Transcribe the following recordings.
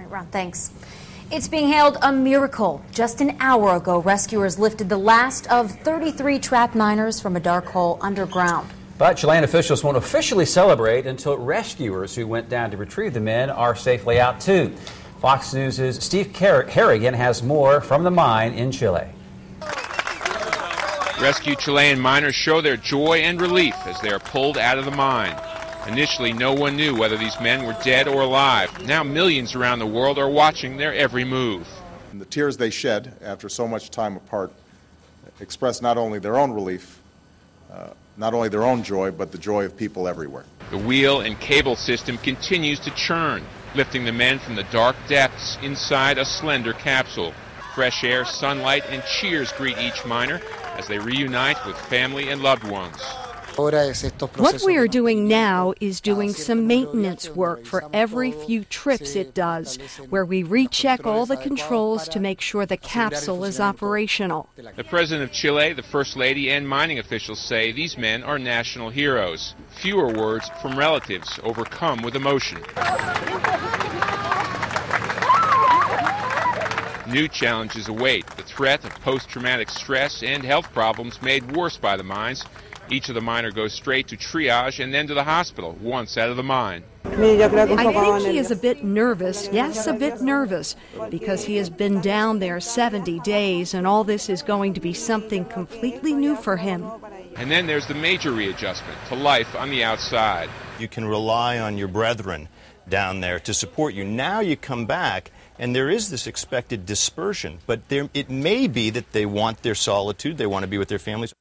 right, Ron, thanks. It's being hailed a miracle. Just an hour ago, rescuers lifted the last of 33 trapped miners from a dark hole underground. But Chilean officials won't officially celebrate until rescuers who went down to retrieve the men are safely out too. Fox News' Steve Harrigan has more from the mine in Chile. Rescued Chilean miners show their joy and relief as they are pulled out of the mine. Initially, no one knew whether these men were dead or alive. Now millions around the world are watching their every move. And the tears they shed after so much time apart express not only their own relief, not only their own joy, but the joy of people everywhere. The wheel and cable system continues to churn, lifting the men from the dark depths inside a slender capsule. Fresh air, sunlight, and cheers greet each miner as they reunite with family and loved ones. What we are doing now is doing some maintenance work for every few trips it does, where we recheck all the controls to make sure the capsule is operational. The President of Chile, the First Lady, and mining officials say these men are national heroes. Fewer words from relatives overcome with emotion. New challenges await. The threat of post-traumatic stress and health problems made worse by the mines. Each of the miners goes straight to triage and then to the hospital once out of the mine. I think he is a bit nervous, yes, a bit nervous, because he has been down there 70 days and all this is going to be something completely new for him. And then there's the major readjustment to life on the outside. You can rely on your brethren down there to support you. Now you come back and there is this expected dispersion, but it may be that they want their solitude, they want to be with their families.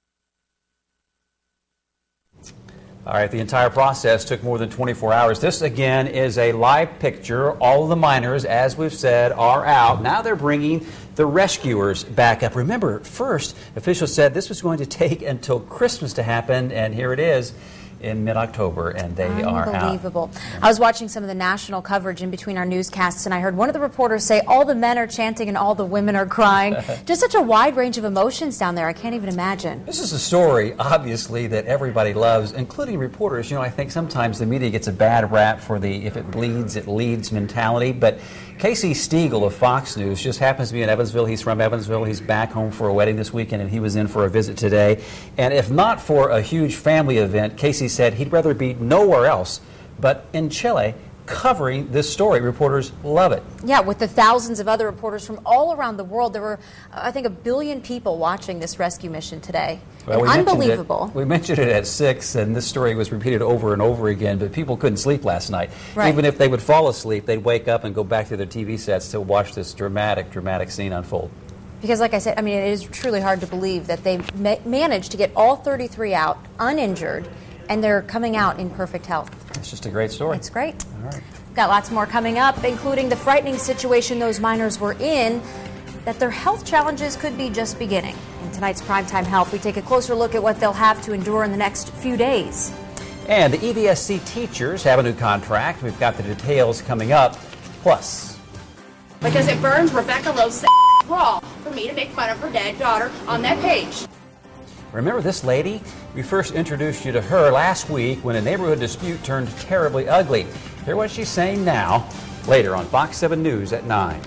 All right, the entire process took more than 24 hours. This, again, is a live picture. All of the miners, as we've said, are out. Now they're bringing the rescuers back up. Remember, first, officials said this was going to take until Christmas to happen, and here it is in mid-October, and they are out. Unbelievable. I was watching some of the national coverage in between our newscasts, and I heard one of the reporters say all the men are chanting and all the women are crying. Just such a wide range of emotions down there. I can't even imagine. This is a story, obviously, that everybody loves, including reporters. You know, I think sometimes the media gets a bad rap for the if it bleeds, it leads mentality, but Casey Stiegel of Fox News just happens to be in Evansville. He's from Evansville. He's back home for a wedding this weekend, and he was in for a visit today. And if not for a huge family event, Casey said he'd rather be nowhere else but in Chile covering this story. Reporters love it. Yeah, with the thousands of other reporters from all around the world. There were, I think, 1 billion people watching this rescue mission today. Well, unbelievable. We mentioned it at 6, and this story was repeated over and over again, but people couldn't sleep last night. Right. Even if they would fall asleep, they'd wake up and go back to their TV sets to watch this dramatic scene unfold. Because, like I said, I mean, it is truly hard to believe that they managed to get all 33 out uninjured, and they're coming out in perfect health. It's just a great story. It's great. All right. Got lots more coming up, including the frightening situation those miners were in, that their health challenges could be just beginning. In tonight's Primetime Health, we take a closer look at what they'll have to endure in the next few days. And the EVSC teachers have a new contract. We've got the details coming up. Plus, because it burns Rebecca Lowe's raw for me to make fun of her dead daughter on that page. remember this lady? We first introduced you to her last week when a neighborhood dispute turned terribly ugly. Hear what she's saying now, later on Fox 7 News at 9.